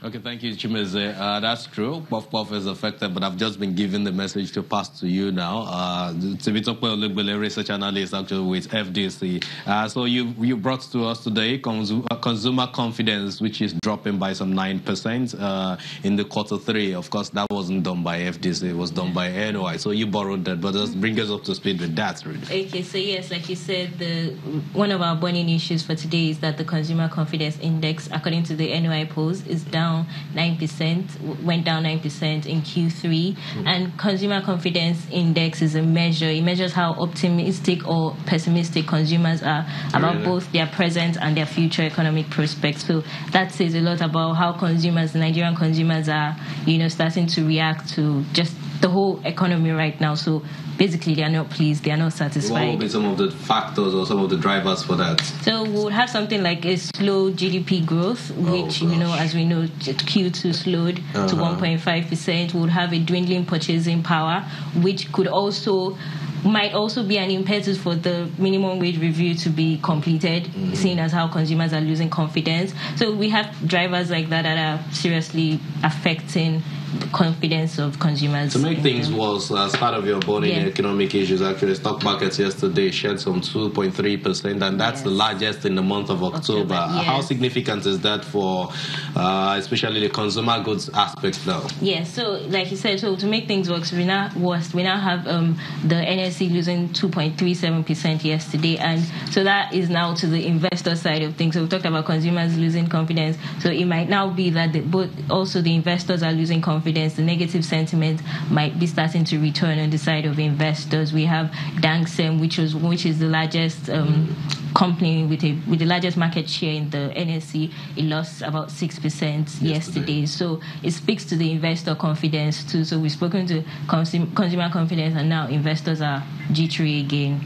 Okay, thank you, Chimeze. That's true. Puff Puff is affected, but I've just been given the message to pass to you now. Temitope Olugbile, research analyst, actually with FDC. So you brought to us today consumer confidence, which is dropping by some 9% in the Q3. Of course, that wasn't done by FDC; it was done by NOI. So you borrowed that, but just bring us up to speed with that, really. Okay, so yes, like you said, one of our burning issues for today is that the consumer confidence index, according to the NOI polls, is down 9%, went down 9% in Q3. And consumer confidence index is a measure. It measures how optimistic or pessimistic consumers are about both their present and their future economic prospects. So that says a lot about how Nigerian consumers are, starting to react to just the whole economy right now. So basically, they are not pleased, they are not satisfied. What will be some of the factors or some of the drivers for that? So we would have something like a slow GDP growth, which, as we know, Q2 slowed to 1.5%. We would have a dwindling purchasing power, which might also be an impetus for the minimum wage review to be completed, seeing as how consumers are losing confidence. So we have drivers like that are seriously affecting the confidence of consumers. To make things worse, as part of your burning economic issues, actually, stock markets yesterday shed some 2.3%, and that's the largest in the month of October. How significant is that for especially the consumer goods aspect now? Yes, so like you said, so to make things worse, we now have the NSE losing 2.37% yesterday, and so that is now to the investor side of things. So we talked about consumers losing confidence, so it might now be that also the investors are losing confidence. The negative sentiment might be starting to return on the side of investors. We have Dangsem, which is the largest company with the largest market share in the NSE. It lost about 6% yesterday. So it speaks to the investor confidence too. So we've spoken to consumer confidence, and now investors are jittery again.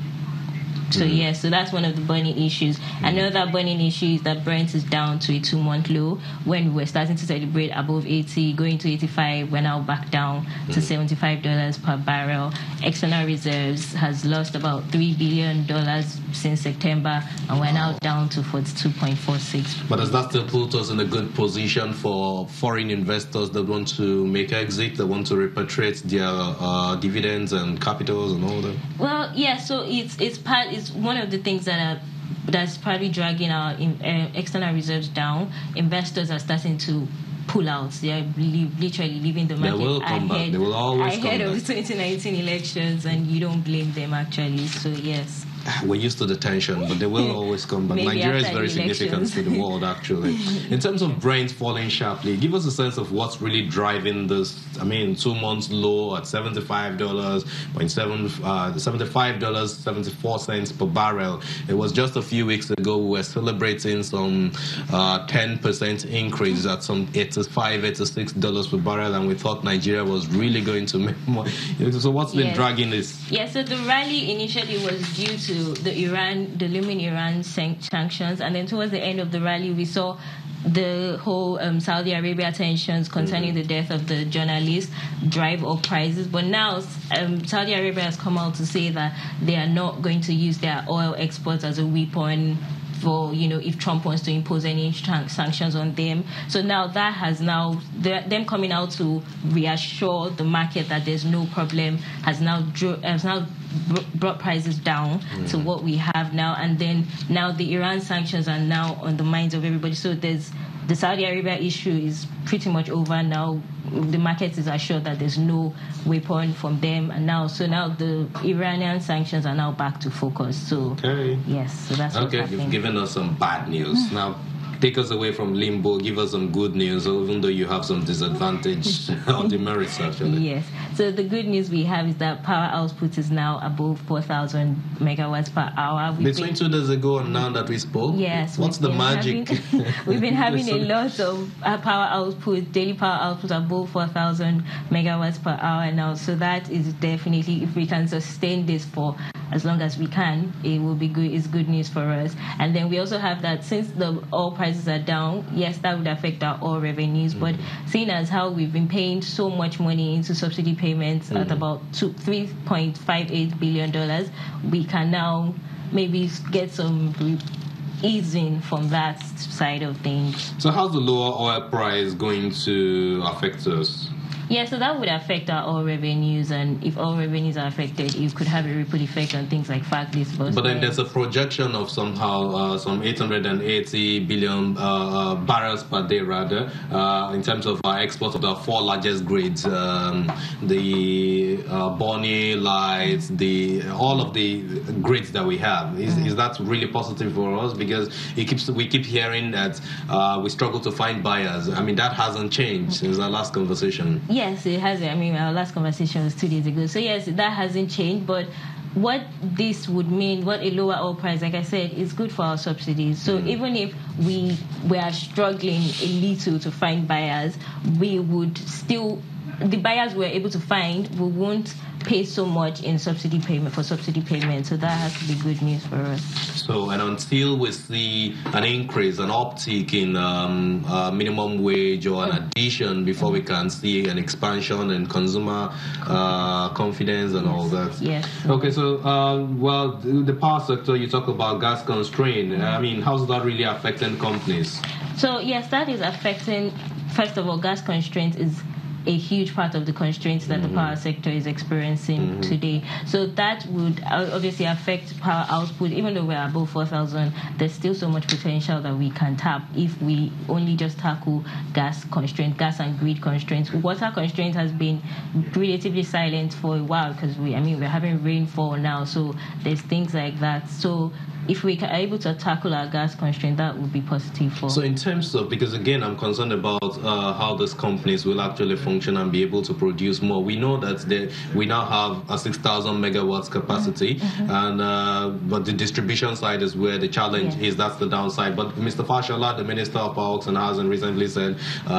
So so that's one of the burning issues. Another burning issue is that Brent is down to a 2-month low. When we were starting to celebrate above 80, going to 85, we're now back down to $75 per barrel. External reserves has lost about $3 billion since September, and we're now down to 42.46. But does that still put us in a good position for foreign investors that want to make exit, that want to repatriate their dividends and capitals and all that? Well, yeah. So it's one of the things that's probably dragging our external reserves down. Investors are starting to pull out. They are literally leaving the market. They will come back. They will always come back. Ahead of the 2019 elections, and you don't blame them, actually. So, yes. We're used to the tension, but they will always come back. Nigeria is very significant to the world, actually. In terms of Brent falling sharply, give us a sense of what's really driving this. 2 months low at $75.74 per barrel. It was just a few weeks ago we were celebrating some 10% increase at some $86 per barrel, and we thought Nigeria was really going to make more. So what's been dragging this? So the rally initially was due to the looming Iran sanctions, and then towards the end of the rally we saw the whole Saudi Arabia tensions concerning the death of the journalist drive up prices. But now Saudi Arabia has come out to say that they are not going to use their oil exports as a weapon for, if Trump wants to impose any sanctions on them. So now that has them coming out to reassure the market that there's no problem has now brought prices down to what we have now. And then now the Iran sanctions are now on the minds of everybody. So the Saudi Arabia issue is pretty much over now. The market is assured that there's no weapon from them, and now the Iranian sanctions are now back to focus. So yes, so that's what's happening. You've given us some bad news. Now take us away from limbo, give us some good news, even though you have some disadvantage or demerits, actually. Yes. So the good news we have is that power output is now above 4,000 megawatts per hour. Between 2 days ago and now that we spoke? Yes. What's the magic? We've been having a lot of power output, daily power output above 4,000 megawatts per hour now. So that is definitely, if we can sustain this for as long as we can, it will be good. It's good news for us. And then we also have that since the oil prices are down, yes, that would affect our oil revenues. But seeing as how we've been paying so much money into subsidy payments at about $3.58 billion, we can now maybe get some easing from that side of things. So how's the lower oil price going to affect us? Yeah, so that would affect our oil revenues, and if oil revenues are affected, it could have a ripple effect on things like fact disbursements. But then there's a projection of somehow some 880 billion barrels per day, rather, in terms of our exports of the 4 largest grades, the Bonnie, Light, all of the grades that we have. Is that really positive for us? Because we keep hearing that we struggle to find buyers. I mean, that hasn't changed since our last conversation. Yes, it has. I mean, our last conversation was 2 days ago. So, yes, that hasn't changed. But what this would mean, what a lower oil price, like I said, is good for our subsidies. So even if we are struggling a little to find buyers, we would still, the buyers we're able to find, we won't pay so much in subsidy payment. So that has to be good news for us. So, and until we see an increase, an uptick in minimum wage or an addition before we can see an expansion in consumer confidence and all that. Yes. Okay, so, well, the power sector, you talk about gas constraint. I mean, how's that really affecting companies? So, yes, that is affecting, first of all, gas constraint is a huge part of the constraints that the power sector is experiencing today. So that would obviously affect power output. Even though we're above 4,000, there's still so much potential that we can tap if we only just tackle gas and grid constraints. Water constraint has been relatively silent for a while because we're having rainfall now, so there's things like that. So if we are able to tackle our gas constraint, that would be positive for. So in terms of, because again, I'm concerned about how these companies will actually function and be able to produce more. We know that we now have a 6,000 megawatts capacity, and but the distribution side is where the challenge is. That's the downside. But Mr. Fashola, the Minister of Power and Housing, recently said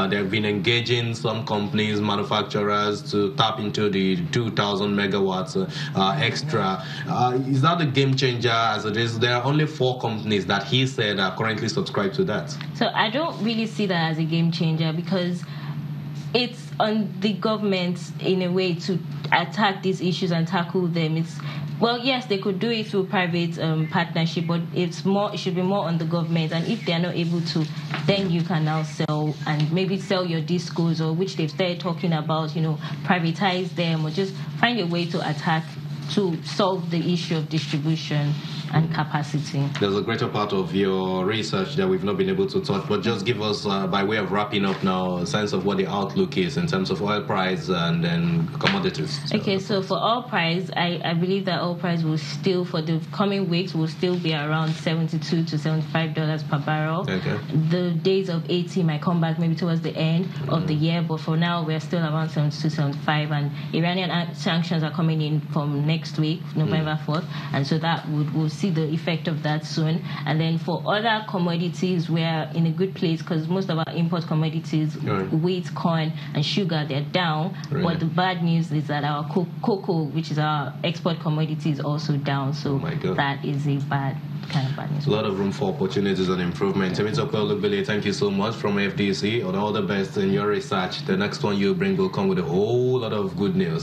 they have been engaging some companies, manufacturers, to tap into the 2,000 megawatts extra. Is that a game changer as it is? There are only 4 companies that he said are currently subscribed to that. So I don't really see that as a game changer because it's on the government in a way to attack these issues and tackle them. Well, yes, they could do it through private partnership, but it should be more on the government. And if they are not able to, then you can now sell and maybe sell your discos, or which they've started talking about, privatize them, or just find a way to solve the issue of distribution and capacity. There's a greater part of your research that we've not been able to touch, but just give us, by way of wrapping up now, a sense of what the outlook is in terms of oil price and then commodities. Okay, so for oil price, I believe that oil price will still, for the coming weeks, will still be around $72 to $75 per barrel. Okay. The days of 80 might come back maybe towards the end of the year, but for now, we're still around 72, 75, and Iranian sanctions are coming in from next week, November 4th, and so that we'll see the effect of that soon. And then for other commodities, we're in a good place because most of our import commodities, wheat, corn, and sugar, they're down. Really? But the bad news is that our cocoa, which is our export commodity, is also down. So that is a bad news. A lot of room for opportunities and improvement. Temitope Olugbile, thank you so much from FDC. All the best in your research. The next one you bring will come with a whole lot of good news.